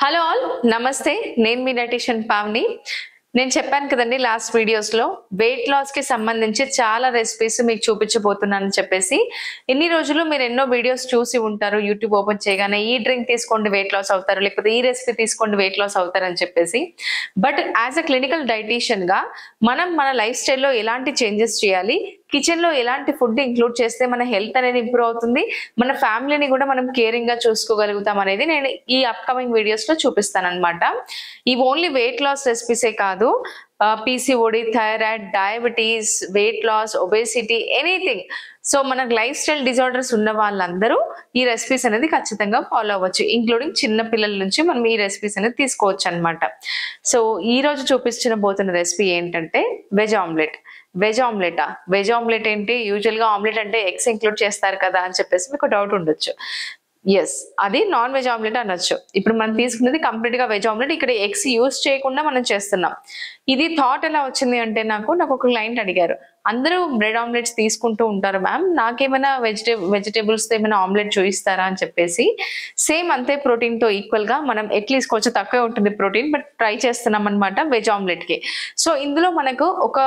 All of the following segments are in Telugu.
హలో ఆల్, నమస్తే. నేను మీ డైటీషియన్ పావని. నేను చెప్పాను కదండి లాస్ట్ వీడియోస్ లో వెయిట్ లాస్ కి సంబంధించి చాలా రెసిపీస్ మీకు చూపించబోతున్నానని చెప్పేసి. ఇన్ని రోజులు మీరు ఎన్నో వీడియోస్ చూసి ఉంటారు. యూట్యూబ్ ఓపెన్ చేయగానే ఈ డ్రింక్ తీసుకోండి వెయిట్ లాస్ అవుతారు, లేకపోతే ఈ రెసిపీ తీసుకోండి వెయిట్ లాస్ అవుతారు అని చెప్పేసి. But as a clinical dietician గా మనం మన లైఫ్ స్టైల్లో ఎలాంటి చేంజెస్ చేయాలి, కిచెన్ లో ఎలాంటి ఫుడ్ ఇంక్లూడ్ చేస్తే మన హెల్త్ అనేది ఇంప్రూవ్ అవుతుంది, మన ఫ్యామిలీని కూడా మనం కేరింగ్ గా చూసుకోగలుగుతాం అనేది నేను ఈ అప్కమింగ్ వీడియోస్ లో చూపిస్తాను అనమాట. ఇవి ఓన్లీ వెయిట్ లాస్ రెసిపీసే కాదు, PCOD, thyroid, diabetes, weight loss, obesity, anything. So మనకు లైఫ్ స్టైల్ డిజార్డర్స్ ఉన్న వాళ్ళందరూ ఈ రెసిపీస్ అనేది ఖచ్చితంగా ఫాలో అవ్వచ్చు. ఇంక్లూడింగ్ చిన్న పిల్లల నుంచి మనం ఈ రెసిపీస్ అనేది తీసుకోవచ్చు అనమాట. సో ఈ రోజు చూపించబోతున్న రెసిపీ ఏంటంటే వెజ్ ఆమ్లెట్. వెజ్ ఆమ్లెటా? వెజ్ ఆమ్లెట్ ఏంటి? యూజువల్ గా ఆమ్లెట్ అంటే ఎగ్స్ ఇంక్లూడ్ చేస్తారు కదా అని చెప్పేసి మీకు డౌట్ ఉండొచ్చు. ఎస్, అది నాన్ వెజ్ ఆమ్లెట్ అనొచ్చు. ఇప్పుడు మనం తీసుకున్నది కంప్లీట్ గా వెజ్ ఆమ్లెట్. ఇక్కడ ఎగ్స్ యూజ్ చేయకుండా మనం చేస్తున్నాం. ఇది థాట్ ఎలా వచ్చింది అంటే నాకు ఒక క్లయింట్ అడిగారు, అందరూ బ్రెడ్ ఆమ్లెట్స్ తీసుకుంటూ ఉంటారు మ్యామ్, నాకేమైనా వెజిటేబుల్స్ ఏమైనా ఆమ్లెట్ చూపిస్తారా అని చెప్పేసి. సేమ్ అంతే ప్రోటీన్ తో ఈక్వల్ గా మనం ఎట్లీస్ట్ కొంచెం తక్కువే ఉంటుంది ప్రోటీన్, బట్ ట్రై చేస్తున్నాం అనమాట వెజ్ ఆమ్లెట్ కి. సో ఇందులో మనకు ఒక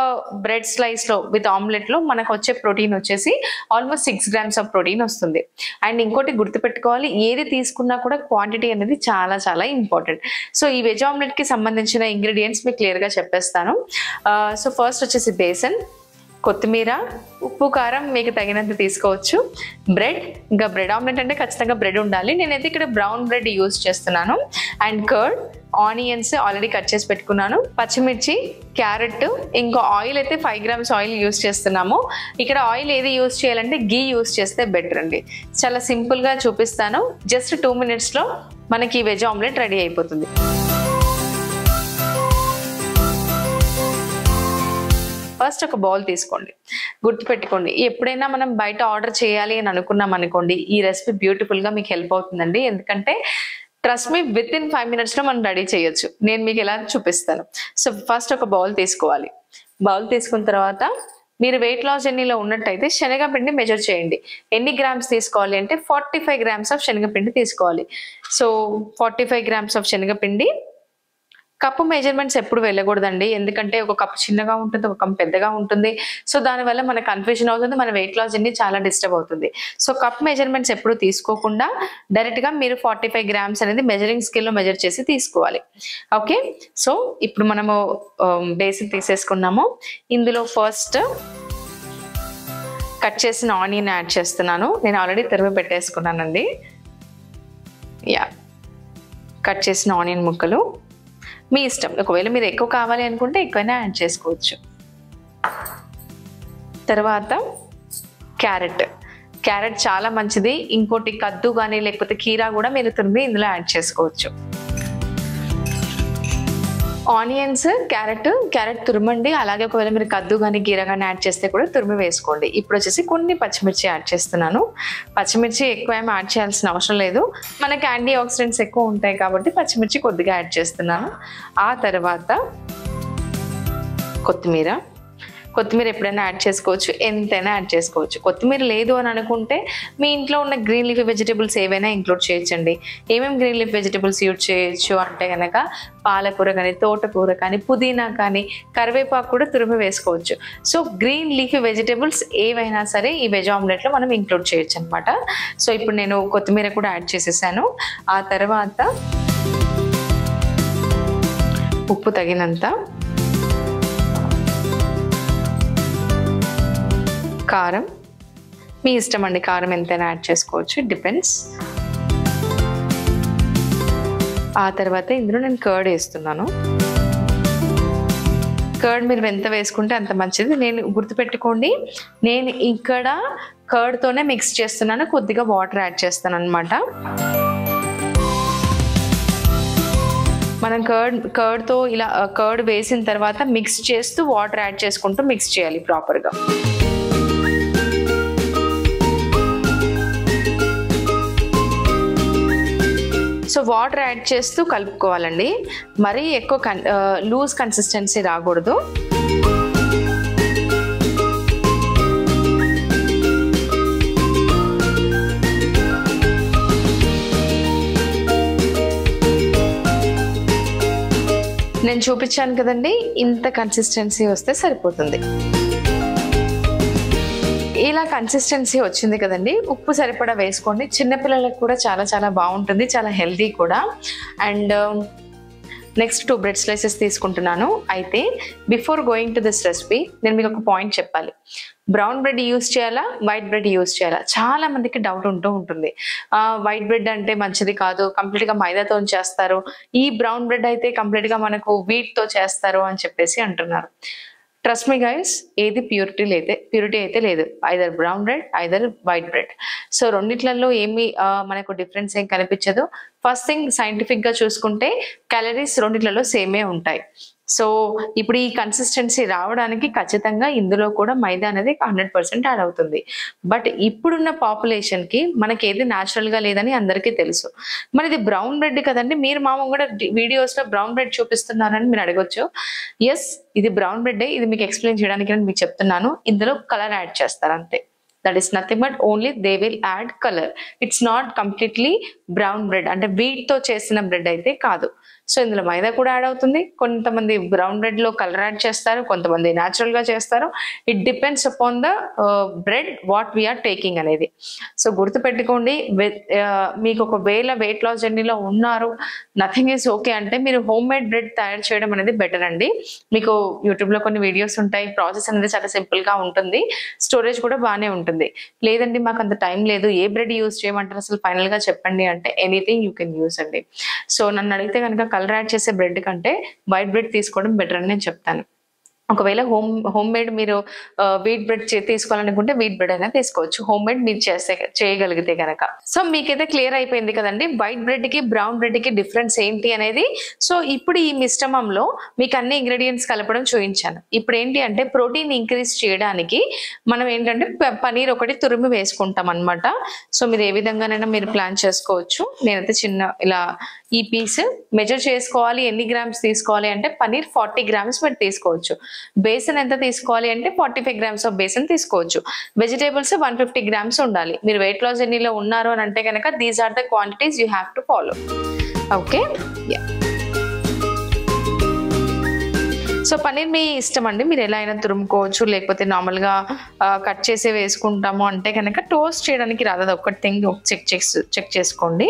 బ్రెడ్ స్లైస్ లో విత్ ఆమ్లెట్ లో మనకు వచ్చే ప్రోటీన్ వచ్చేసి ఆల్మోస్ట్ 6 grams ఆఫ్ ప్రోటీన్ వస్తుంది. అండ్ ఇంకోటి గుర్తుపెట్టుకోవాలి, ఏది తీసుకున్నా కూడా క్వాంటిటీ అనేది చాలా చాలా ఇంపార్టెంట్. సో ఈ వెజ్ ఆమ్లెట్ కి సంబంధించిన ఇంగ్రీడియంట్స్ మీకు క్లియర్ గా చెప్పేస్తాను. సో ఫస్ట్ వచ్చేసి బేసన్, కొత్తిమీర, ఉప్పు, కారం మీకు తగినంత తీసుకోవచ్చు, బ్రెడ్, ఇంకా బ్రెడ్ ఆమ్లెట్ అంటే ఖచ్చితంగా బ్రెడ్ ఉండాలి. నేనైతే ఇక్కడ బ్రౌన్ బ్రెడ్ యూజ్ చేస్తున్నాను. And curd, onions already cut చేసి పెట్టుకున్నాను, పచ్చిమిర్చి, క్యారెట్, ఇంకో ఆయిల్ అయితే 5 grams ఆయిల్ యూజ్ చేస్తున్నాము. ఇక్కడ ఆయిల్ ఏది యూజ్ చేయాలంటే గీ యూజ్ చేస్తే బెటర్ అండి. చాలా సింపుల్ గా చూపిస్తాను. జస్ట్ 2 minutes లో మనకి వెజ్ ఆమ్లెట్ రెడీ అయిపోతుంది. ఫస్ట్ ఒక బౌల్ తీసుకోండి. గుర్తుపెట్టుకోండి, ఎప్పుడైనా మనం బయట ఆర్డర్ చేయాలి అని అనుకున్నాం అనుకోండి, ఈ రెసిపీ బ్యూటిఫుల్ గా మీకు హెల్ప్ అవుతుందండి. ఎందుకంటే trust me, with in 5 minutes లో మనం రెడీ చేయొచ్చు. నేను మీకు ఎలా చూపిస్తాను. సో ఫస్ట్ ఒక బౌల్ తీసుకోవాలి. బౌల్ తీసుకున్న తర్వాత మీరు వెయిట్ లాస్ జర్నీలో ఉన్నట్టయితే శనగపిండి మెజర్ చేయండి. ఎన్ని గ్రామ్స్ తీసుకోవాలి అంటే 45 grams ఆఫ్ శనగపిండి తీసుకోవాలి. సో 45 grams ఆఫ్ శనగపిండి. కప్పు మెజర్మెంట్స్ ఎప్పుడు వెళ్ళకూడదండి, ఎందుకంటే ఒక కప్పు చిన్నగా ఉంటుంది, ఒక కప్పు పెద్దగా ఉంటుంది. సో దానివల్ల మనకు కన్ఫ్యూజన్ అవుతుంది, మన వెయిట్ లాస్ జర్నీ చాలా డిస్టర్బ్ అవుతుంది. సో కప్ మెజర్మెంట్స్ ఎప్పుడు తీసుకోకుండా డైరెక్ట్ గా మీరు 45 grams అనేది మెజరింగ్ స్కేల్లో మెజర్ చేసి తీసుకోవాలి. ఓకే, సో ఇప్పుడు మనము బేసిక్ తీసేసుకున్నాము. ఇందులో ఫస్ట్ కట్ చేసిన ఆనియన్ యాడ్ చేస్తున్నాను. నేను ఆల్రెడీ తరిమి పెట్టేసుకున్నానండి. యా, కట్ చేసిన ఆనియన్ ముక్కలు మీ ఇష్టం. ఒకవేళ మీరు ఎక్కువ కావాలి అనుకుంటే ఎక్కువైనా యాడ్ చేసుకోవచ్చు. తర్వాత క్యారెట్ చాలా మంచిది. ఇంకోటి కద్దు కానీ లేకపోతే కీరా కూడా మీరు తురిమి ఇందులో యాడ్ చేసుకోవచ్చు. ఆనియన్స్, క్యారెట్ తురమండి. అలాగే ఒకవేళ మీరు కద్దు కానీ కీరా కానీ యాడ్ చేస్తే కూడా తురిమి వేసుకోండి. ఇప్పుడు వచ్చేసి కొన్ని పచ్చిమిర్చి యాడ్ చేస్తున్నాను. పచ్చిమిర్చి ఎక్కువ ఏమి యాడ్ చేయాల్సిన అవసరం లేదు, మనకి యాంటీ ఆక్సిడెంట్స్ ఎక్కువ ఉంటాయి కాబట్టి పచ్చిమిర్చి కొద్దిగా యాడ్ చేస్తున్నాను. ఆ తర్వాత కొత్తిమీర ఎప్పుడైనా యాడ్ చేసుకోవచ్చు, ఎంతైనా యాడ్ చేసుకోవచ్చు. కొత్తిమీర లేదు అని అనుకుంటే మీ ఇంట్లో ఉన్న గ్రీన్ లీఫీ వెజిటేబుల్స్ ఏవైనా ఇంక్లూడ్ చేయొచ్చండి. ఏమేమి గ్రీన్ లీఫ్ వెజిటేబుల్స్ యూజ్ చేయొచ్చు అంటే కనుక పాలకూర కానీ, తోటకూర కానీ, పుదీనా కానీ, కరివేపాకు కూడా తురిమి వేసుకోవచ్చు. సో గ్రీన్ లీఫీ వెజిటేబుల్స్ ఏవైనా సరే ఈ వెజ్ ఆమ్లెట్లో మనం ఇంక్లూడ్ చేయొచ్చు అనమాట. సో ఇప్పుడు నేను కొత్తిమీర కూడా యాడ్ చేసేసాను. ఆ తర్వాత ఉప్పు తగినంత, కారం మీ ఇష్టం అండి, కారం ఎంతైనా యాడ్ చేసుకోవచ్చు, డిపెండ్స్. ఆ తర్వాత ఇందులో నేను కర్డ్ వేస్తున్నాను. కర్డ్ మీరు ఎంత వేసుకుంటే అంత మంచిది. నేను గుర్తుపెట్టుకోండి, నేను ఇక్కడ కర్డ్తోనే మిక్స్ చేస్తున్నాను, కొద్దిగా వాటర్ యాడ్ చేస్తాను అనమాట. మనం కర్డ్తో ఇలా కర్డ్ వేసిన తర్వాత మిక్స్ చేస్తూ వాటర్ యాడ్ చేసుకుంటూ మిక్స్ చేయాలి ప్రాపర్గా. సో వాటర్ యాడ్ చేస్తూ కలుపుకోవాలండి, మరీ ఎక్కువ లూజ్ కన్సిస్టెన్సీ రాకూడదు. నేను చూపించాను కదండి, ఇంత కన్సిస్టెన్సీ వస్తే సరిపోతుంది. ఇలా కన్సిస్టెన్సీ వచ్చింది కదండి, ఉప్పు సరిపడా వేసుకోండి. చిన్నపిల్లలకు కూడా చాలా చాలా బాగుంటుంది, చాలా హెల్దీ కూడా. అండ్ నెక్స్ట్ 2 బ్రెడ్ స్లైసెస్ తీసుకుంటున్నాను. అయితే before going to this recipe నేను మీకు ఒక పాయింట్ చెప్పాలి. బ్రౌన్ బ్రెడ్ యూస్ చేయాలా, వైట్ బ్రెడ్ యూస్ చేయాలా, చాలా మందికి డౌట్ ఉంటుంది. వైట్ బ్రెడ్ అంటే మంచిది కాదు, కంప్లీట్గా మైదాతో చేస్తారు, ఈ బ్రౌన్ బ్రెడ్ అయితే కంప్లీట్గా మనకు వీట్తో చేస్తారు అని చెప్పేసి అంటున్నారు. ట్రస్ట్ మీ గైస్, ఏది ప్యూరిటీ అయితే లేదు. Either brown bread, either white bread. So రెండిట్లలో ఏమి మనకు డిఫరెన్స్ ఏం కనిపించదు. ఫస్ట్ థింగ్, సైంటిఫిక్ గా చూసుకుంటే క్యాలరీస్ రెండిట్లలో సేమే ఉంటాయి. సో ఇప్పుడు ఈ కన్సిస్టెన్సీ రావడానికి ఖచ్చితంగా ఇందులో కూడా మైదా అనేది 100% యాడ్ అవుతుంది. బట్ ఇప్పుడున్న పాపులేషన్ కి మనకి ఏది న్యాచురల్ గా లేదని అందరికీ తెలుసు. మరి ఇది బ్రౌన్ బ్రెడ్ కదండి, మీరు మామూలు కూడా వీడియోస్ లో బ్రౌన్ బ్రెడ్ చూపిస్తున్నారని మీరు అడగొచ్చు. ఎస్, ఇది బ్రౌన్ బ్రెడ్. ఇది మీకు ఎక్స్ప్లెయిన్ చేయడానికి నేను మీకు చెప్తున్నాను. ఇందులో కలర్ యాడ్ చేస్తారు అంతే. That is nothing but only they will add colour. It's not completely brown bread, అంటే వీట్ తో చేసిన బ్రెడ్ అయితే కాదు. సో ఇందులో మైదా కూడా యాడ్ అవుతుంది. కొంతమంది బ్రౌన్ బ్రెడ్ లో కలర్ యాడ్ చేస్తారు, కొంతమంది న్యాచురల్ గా చేస్తారు. It depends upon the bread what we are taking అనేది. సో గుర్తుపెట్టుకోండి, మీకు ఒకవేళ వెయిట్ లాస్ జర్నీలో ఉన్నారు, నథింగ్ ఈజ్ ఓకే అంటే మీరు హోమ్ మేడ్ బ్రెడ్ తయారు చేయడం అనేది బెటర్ అండి. మీకు యూట్యూబ్ లో కొన్ని వీడియోస్ ఉంటాయి, ప్రాసెస్ అనేది చాలా సింపుల్ గా ఉంటుంది, స్టోరేజ్ కూడా బాగానే ఉంటుంది. లేదండి మాకు అంత టైం లేదు, ఏ బ్రెడ్ యూస్ చేయమంటారు అసలు ఫైనల్ గా చెప్పండి అంటే ఎనీథింగ్ యూ కెన్ యూస్ అండి. సో నన్ను అడిగితే కనుక కలర్ యాడ్ చేసే బ్రెడ్ కంటే వైట్ బ్రెడ్ తీసుకోవడం బెటర్ అని నేను చెప్తాను. ఒకవేళ హోమ్ మేడ్ మీరు వీట్ బ్రెడ్ తీసుకోవాలనుకుంటే వీట్ బ్రెడ్ అయినా తీసుకోవచ్చు, హోమ్ మేడ్ మీరు చేయగలిగితే కనుక. సో మీకైతే క్లియర్ అయిపోయింది కదండి వైట్ బ్రెడ్ కి బ్రౌన్ బ్రెడ్ కి డిఫరెన్స్ ఏంటి అనేది. సో ఇప్పుడు ఈ మిశ్రమంలో మీకు అన్ని ఇంగ్రీడియంట్స్ కలపడం చూపించాను. ఇప్పుడు ఏంటి అంటే ప్రోటీన్ ఇంక్రీజ్ చేయడానికి మనం ఏంటంటే పనీర్ ఒకటి తురిమి వేసుకుంటాం అనమాట. సో మీరు ఏ విధంగానైనా మీరు ప్లాన్ చేసుకోవచ్చు. నేనైతే చిన్న ఇలా ఈ పీస్ మెజర్ చేసుకోవాలి, ఎన్ని గ్రామ్స్ తీసుకోవాలి అంటే పనీర్ 40 గ్రామ్స్ మీరు తీసుకోవచ్చు. బేసన్ ఎంత తీసుకోవాలి అంటే 45 గ్రామ్స్ ఆఫ్ బేసన్ తీసుకోవచ్చు. వెజిటేబుల్స్ 150 గ్రామ్స్ ఉండాలి. మీరు వెయిట్ లాస్ జర్నీలో ఉన్నారు అని అంటే కనుక these are the quantities you have to follow. Okay, so paneer మీ ఇష్టం అండి, మీరు ఎలా అయినా తురుముకోవచ్చు, లేకపోతే నార్మల్గా కట్ చేసి వేసుకుంటాము అంటే కనుక టోస్ట్ చేయడానికి రాదు. అది ఒక్కటి థింగ్ చెక్ చేసుకోండి.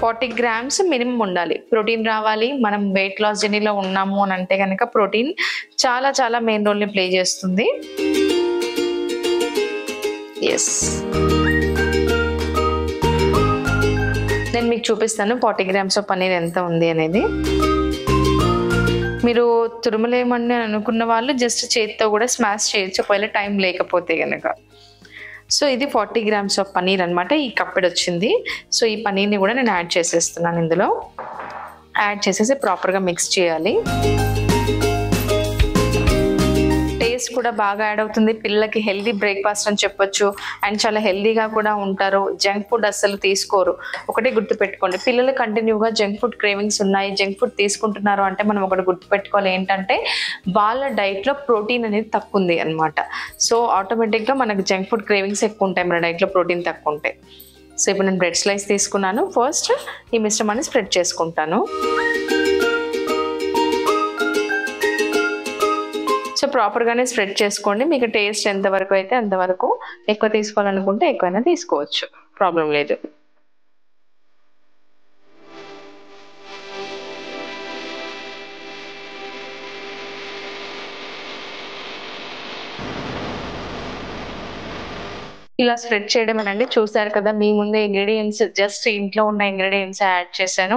40 గ్రామ్స్ మినిమం ఉండాలి, ప్రోటీన్ రావాలి. మనం వెయిట్ లాస్ జర్నీలో ఉన్నాము అని అంటే కనుక ప్రోటీన్ చాలా చాలా మెయిన్ రోల్ని ప్లే చేస్తుంది. ఎస్, నేను మీకు చూపిస్తాను 40 గ్రామ్స్ ఆఫ్ పనీర్ ఎంత ఉంది అనేది. మీరు తురుమలేమని అనుకున్న వాళ్ళు జస్ట్ చేతితో కూడా స్మాష్ చేయొచ్చు ఒకవేళ టైం లేకపోతే కనుక. సో ఇది 40 గ్రామ్స్ ఆఫ్ పనీర్ అనమాట. ఈ కప్పెడ్ వచ్చింది. సో ఈ పనీర్ని కూడా నేను యాడ్ చేసేస్తున్నాను. ఇందులో యాడ్ చేసేసి ప్రాపర్గా మిక్స్ చేయాలి. టేస్ట్ కూడా బాగా యాడ్ అవుతుంది. పిల్లలకి హెల్దీ బ్రేక్ఫాస్ట్ అని చెప్పొచ్చు, అండ్ చాలా హెల్దీగా కూడా ఉంటారు. జంక్ ఫుడ్ అస్సలు తీసుకోరు. ఒకటే గుర్తుపెట్టుకోండి, పిల్లలు కంటిన్యూగా జంక్ ఫుడ్ క్రేవింగ్స్ ఉన్నాయి, జంక్ ఫుడ్ తీసుకుంటున్నారు అంటే మనం ఒకటి గుర్తుపెట్టుకోవాలి ఏంటంటే వాళ్ళ డైట్లో ప్రోటీన్ అనేది తక్కువ ఉంది అనమాట. సో ఆటోమేటిక్గా మనకు జంక్ ఫుడ్ క్రేవింగ్స్ ఎక్కువ ఉంటాయి మన డైట్లో ప్రోటీన్ తక్కువ ఉంటాయి. సో ఇప్పుడు నేను బ్రెడ్ స్లైస్ తీసుకున్నాను. ఫస్ట్ ఈ మిశ్రమాన్ని స్ప్రెడ్ చేసుకుంటాను. సో ప్రాపర్గానే స్ప్రెడ్ చేసుకోండి. మీకు టేస్ట్ ఎంతవరకు అయితే అంతవరకు, ఎక్కువ తీసుకోవాలనుకుంటే ఎక్కువైనా తీసుకోవచ్చు, ప్రాబ్లం లేదు. ఇలా స్ప్రెడ్ చేయడం అనండి. చూసారు కదా మీ ముందే ఇంగ్రీడియంట్స్, జస్ట్ ఇంట్లో ఉన్న ఇంగ్రీడియంట్స్ యాడ్ చేశాను,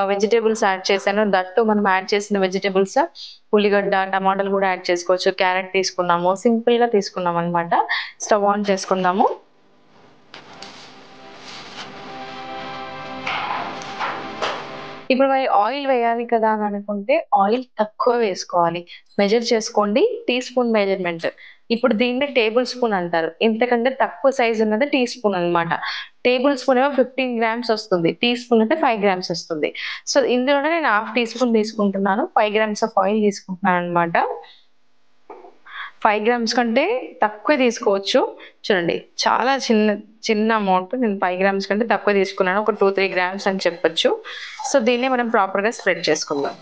వెజిటేబుల్స్ యాడ్ చేశాను. దట్టు మనం యాడ్ చేసిన వెజిటేబుల్స్ ఉల్లిగడ్డ, టమాటాలు కూడా యాడ్ చేసుకోవచ్చు. క్యారెట్ తీసుకున్నాము, సింపుల్ గా తీసుకున్నాం అనమాట. స్టవ్ ఆన్ చేసుకుందాము. ఇప్పుడు మరి ఆయిల్ వేయాలి కదా అని అనుకుంటే ఆయిల్ తక్కువ వేసుకోవాలి. మెజర్ చేసుకోండి, టీ స్పూన్ మెజర్మెంట్. ఇప్పుడు దీన్ని టేబుల్ స్పూన్ అంటారు. ఇంతకంటే తక్కువ సైజ్ ఉన్నది టీ స్పూన్ అనమాట. టేబుల్ స్పూన్ ఏమో 15 గ్రామ్స్ వస్తుంది, టీ స్పూన్ అంటే 5 గ్రామ్స్ వస్తుంది. సో ఇందులోనే నేను 1/2 టీ స్పూన్ తీసుకుంటున్నాను, 5 గ్రామ్స్ ఆఫ్ ఆయిల్ తీసుకుంటున్నాను అనమాట. 5 గ్రామ్స్ కంటే తక్కువ తీసుకోవచ్చు. చూడండి చాలా చిన్న అమౌంట్. నేను 5 గ్రామ్స్ కంటే తక్కువ తీసుకున్నాను. ఒక 2-3 గ్రామ్స్ అని చెప్పొచ్చు. సో దీన్ని మనం ప్రాపర్గా స్ప్రెడ్ చేసుకుందాం.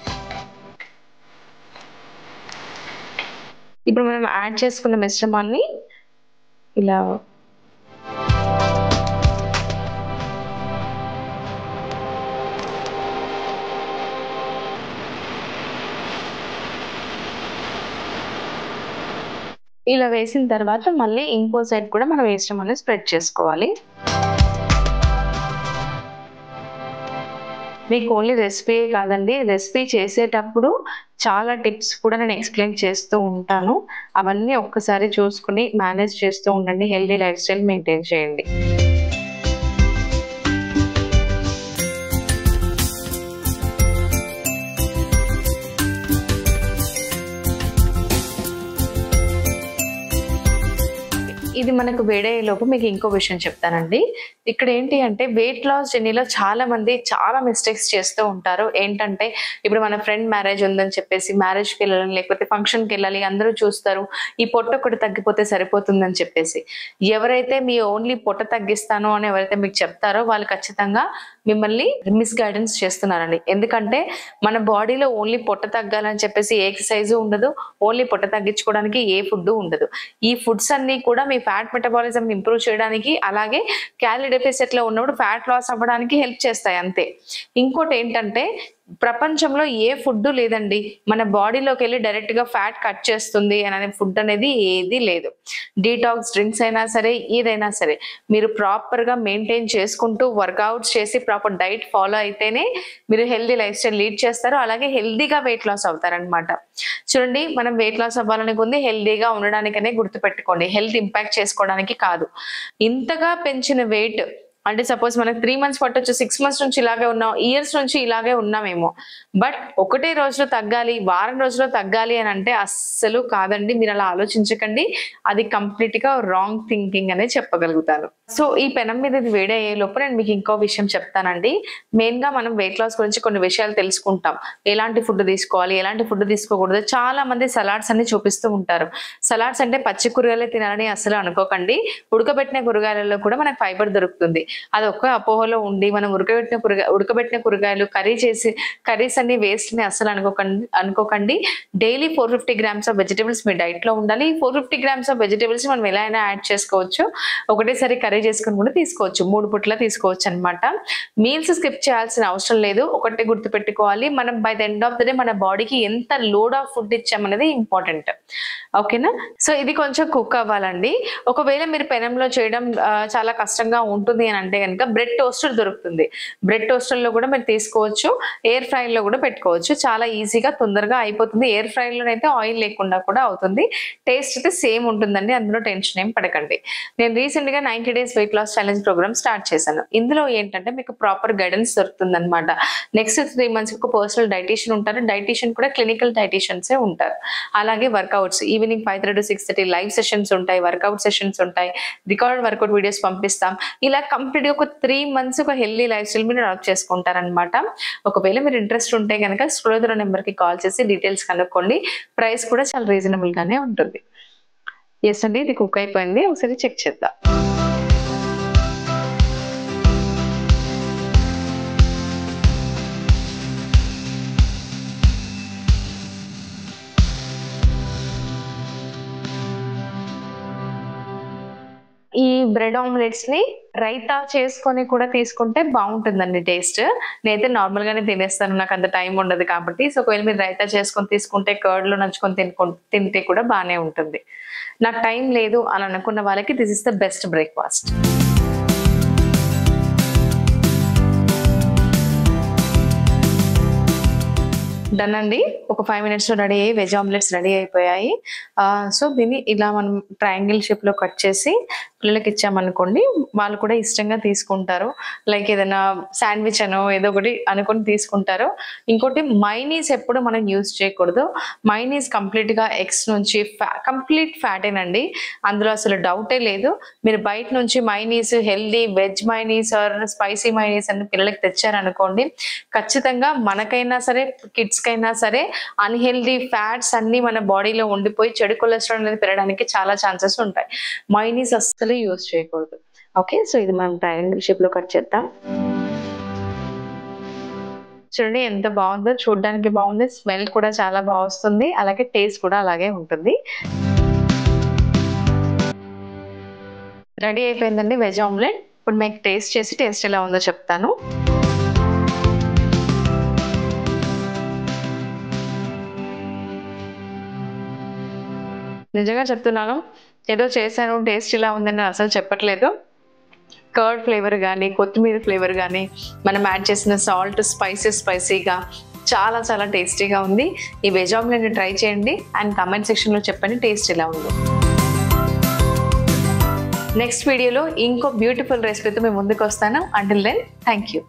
ఇప్పుడు మనం యాడ్ చేసుకున్న మిశ్రమాన్ని ఇలా వేసిన తర్వాత మళ్ళీ ఇంకో సైడ్ కూడా మనం మిశ్రమాన్ని స్ప్రెడ్ చేసుకోవాలి. మీకు ఓన్లీ రెసిపీ కాదండి, రెసిపీ చేసేటప్పుడు చాలా టిప్స్ కూడా నేను ఎక్స్ప్లెయిన్ చేస్తూ ఉంటాను. అవన్నీ ఒక్కసారి చూసుకుని మేనేజ్ చేస్తూ ఉండండి. హెల్దీ లైఫ్ స్టైల్ మెయింటైన్ చేయండి. ఇది మనకు వేడేలోపు మీకు ఇంకో విషయం చెప్తానండి. ఇక్కడ ఏంటి అంటే వెయిట్ లాస్ జర్నీలో చాలా మంది చాలా మిస్టేక్స్ చేస్తూ ఉంటారు. ఏంటంటే ఇప్పుడు మన ఫ్రెండ్ మ్యారేజ్ ఉందని చెప్పేసి మ్యారేజ్కి వెళ్ళాలి, లేకపోతే ఫంక్షన్కి వెళ్ళాలి, అందరూ చూస్తారు ఈ పొట్ట ఒకటి తగ్గిపోతే సరిపోతుందని చెప్పేసి. ఎవరైతే మీ ఓన్లీ పొట్ట తగ్గిస్తాను అని ఎవరైతే మీకు చెప్తారో వాళ్ళు ఖచ్చితంగా మిమ్మల్ని మిస్గైడెన్స్ చేస్తున్నారండి. ఎందుకంటే మన బాడీలో ఓన్లీ పొట్ట తగ్గాలని చెప్పేసి ఏ ఎక్సర్సైజ్ ఉండదు, ఓన్లీ పొట్ట తగ్గించుకోవడానికి ఏ ఫుడ్ ఉండదు. ఈ ఫుడ్స్ అన్ని కూడా మీ ఫ్యాట్ మెటబాలిజం ఇంప్రూవ్ చేయడానికి, అలాగే క్యాలరీ డెఫిసిట్ లో ఉన్నప్పుడు ఫ్యాట్ లాస్ అవ్వడానికి హెల్ప్ చేస్తాయి అంతే. ఇంకోటి ఏంటంటే ప్రపంచంలో ఏ ఫుడ్ లేదండి మన బాడీలోకి వెళ్ళి డైరెక్ట్ గా ఫ్యాట్ కట్ చేస్తుంది అనే ఫుడ్ అనేది ఏది లేదు. డీటాక్స్ డ్రింక్స్ అయినా సరే, ఏదైనా సరే మీరు ప్రాపర్ గా మెయింటైన్ చేసుకుంటూ వర్కౌట్స్ చేసి ప్రాపర్ డైట్ ఫాలో అయితేనే మీరు హెల్దీ లైఫ్ స్టైల్ లీడ్ చేస్తారు. అలాగే హెల్దీగా వెయిట్ లాస్ అవుతారనమాట. చూడండి, మనం వెయిట్ లాస్ అవ్వాలని ఉంది హెల్దీగా ఉండడానికనే గుర్తుపెట్టుకోండి, హెల్త్ ఇంపాక్ట్ చేసుకోవడానికి కాదు. ఇంతగా పెంచిన వెయిట్ అంటే సపోజ్ మనకు 3 months పట్టొచ్చు, 6 months నుంచి ఇలాగే ఉన్నాం, ఇయర్స్ నుంచి ఇలాగే ఉన్నామేమో. బట్ ఒకటే రోజులో తగ్గాలి, వారం రోజుల్లో తగ్గాలి అని అంటే అస్సలు కాదండి. మీరు అలా ఆలోచించకండి, అది కంప్లీట్ గా రాంగ్ థింకింగ్ అనే చెప్పగలుగుతాను. సో ఈ పెనం మీద ఇది వేడయ్యే లోపు నేను మీకు ఇంకో విషయం చెప్తానండి. మెయిన్ గా మనం వెయిట్ లాస్ గురించి కొన్ని విషయాలు తెలుసుకుంటాం. ఎలాంటి ఫుడ్ తీసుకోవాలి, ఎలాంటి ఫుడ్ తీసుకోకూడదు. చాలా మంది సలాడ్స్ అన్ని చూపిస్తూ ఉంటారు. సలాడ్స్ అంటే పచ్చి కూరగాయలే తినాలని అసలు అనుకోకండి. ఉడకబెట్టిన కూరగాయలలో కూడా మనకు ఫైబర్ దొరుకుతుంది. అది ఒక్క అపోహలో ఉండి మనం ఉడకబెట్టిన కూరగాయలు కర్రీస్ అన్ని వేస్ట్ ని అసలు అనుకోకండి. Daily 450 grams of vegetables me diet లో ఉండాలి. 450 grams ఆఫ్ వెజిటబుల్స్ మనం ఎలా అయినా యాడ్ చేసుకోవచ్చు. ఒకటేసారి కర్రీ చేసుకుని కూడా తీసుకోవచ్చు, 3 పూట్ల తీసుకోవచ్చు అనమాట. మీల్స్ స్కిప్ చేయాల్సిన అవసరం లేదు. ఒకటి గుర్తు పెట్టుకోవాలి, మనం by the end of the day మన బాడీకి ఎంత లోడ్ ఆఫ్ ఫుడ్ ఇచ్చామనేది ఇంపార్టెంట్. ఓకేనా? సో ఇది కొంచెం కుక్ అవ్వాలండి. ఒకవేళ మీరు పెనంలో చేయడం చాలా కష్టంగా ఉంటుంది అని అంటే కనుక బ్రెడ్ టోస్టర్ దొరుకుతుంది. బ్రెడ్ టోస్టర్ లో కూడా మీరు తీసుకోవచ్చు, ఎయిర్ ఫ్రై లో కూడా పెట్టుకోవచ్చు. చాలా ఈజీగా తొందరగా అయిపోతుంది. ఎయిర్ ఫ్రై లో అయితే ఆయిల్ లేకుండా కూడా అవుతుంది. టేస్ట్ అయితే సేమ్ ఉంటుందండి, అందులో టెన్షన్ ఏం పడకండి. నేను రీసెంట్ గా 90 days weight loss challenge programme start చేశాను. ఇందులో ఏంటంటే మీకు ప్రాపర్ గైడెన్స్ దొరుకుతుంది అనమాట. నెక్స్ట్ 3 months ఒక పర్సనల్ డైటీషియన్ ఉంటారు. డైటీషియన్ కూడా క్లినికల్ డైటీషియన్సే ఉంటారు. అలాగే workouts evening 5:30 to 6:30 live sessions ఉంటాయి, వర్కౌట్ సెషన్స్ ఉంటాయి, రికార్డ్ వర్కౌట్ వీడియోస్ పంపిస్తాం. ఇలా కంప్లీట్ ఒక 3 months ఒక హెల్దీ లైఫ్ స్టైల్ మీరు అడాప్ట్ చేసుకుంటారనమాట. ఒకవేళ మీరు ఇంట్రెస్ట్ ఉంటే కనుక స్క్రోల్ నెంబర్ కి కాల్ చేసి డీటెయిల్స్ కనుక్కోండి. ప్రైస్ కూడా చాలా రీజనబుల్ గానే ఉంటుంది. ఎస్ అండి, ఇది కుక్ అయిపోయింది. ఒకసారి చెక్ చేద్దాం. ఈ బ్రెడ్ ఆమ్లెట్స్ ని రైతా చేసుకొని కూడా తీసుకుంటే బాగుంటుందండి టేస్ట్. నేనైతే నార్మల్ గానే తినేస్తాను, నాకు అంత టైం ఉండదు కాబట్టి. సో ఒకవేళ మీరు రైతా చేసుకొని తీసుకుంటే కర్డ్ లో నంచుకొని తింటే కూడా బాగానే ఉంటుంది. నాకు టైం లేదు అని అనుకున్న వాళ్ళకి this is the best breakfast. Done అండి. ఒక 5 minutes లో రెడీ అయ్యి వెజ్ ఆమ్లెట్స్ రెడీ అయిపోయాయి. సో దీన్ని ఇలా మనం ట్రయాంగిల్ షేప్ లో కట్ చేసి పిల్లలకి ఇచ్చామనుకోండి వాళ్ళు కూడా ఇష్టంగా తీసుకుంటారు. లైక్ ఏదైనా శాండ్విచ్ అనో ఏదో ఒకటి అనుకొని తీసుకుంటారు. ఇంకోటి మైనీస్ ఎప్పుడు మనం యూజ్ చేయకూడదు. మైనీస్ కంప్లీట్గా ఎగ్స్ నుంచి కంప్లీట్ ఫ్యాటేనండి, అందులో అసలు డౌటే లేదు. మీరు బయట నుంచి mayonnaise healthy veg mayonnaise or spicy mayonnaise అని పిల్లలకి తెచ్చారనుకోండి, ఖచ్చితంగా మనకైనా సరే కిడ్స్ కైనా సరే అన్హెల్దీ ఫ్యాట్స్ అన్ని మన బాడీలో ఉండిపోయి చెడు కొలెస్ట్రాల్ అనేది పెరగడానికి చాలా ఛాన్సెస్ ఉంటాయి. మైనీస్ అస్సలు యూజ్ చేయకూడదు. ఓకే, సో ఇది మనం ట్రయాంగిల్ షేప్ లో కట్ చేద్దాం. చూడండి ఎంత బాగుందో, చూడడానికి బాగుంది, స్మెల్ కూడా చాలా బాగా వస్తుంది, అలాగే టేస్ట్ కూడా అలాగే ఉంటుంది. రెడీ అయిపోయిందండి వెజ్ ఆమ్లెట్. ఇప్పుడు మీకు టేస్ట్ చేసి టేస్ట్ ఎలా ఉందో చెప్తాను. నిజంగా చెప్తున్నాను, ఏదో చేశాను టేస్ట్ ఇలా ఉందని అసలు చెప్పట్లేదు. కర్డ్ ఫ్లేవర్ కానీ కొత్తిమీర ఫ్లేవర్ కానీ మనం యాడ్ చేసిన సాల్ట్ స్పైసీగా చాలా చాలా టేస్టీగా ఉంది. ఈ వెజ్ ఆమ్లెట్ని ట్రై చేయండి అండ్ కామెంట్ సెక్షన్లో చెప్పండి టేస్ట్ ఎలా ఉందో. నెక్స్ట్ వీడియోలో ఇంకో బ్యూటిఫుల్ రెసిపీతో మేము ముందుకు వస్తాను. Until then thank you.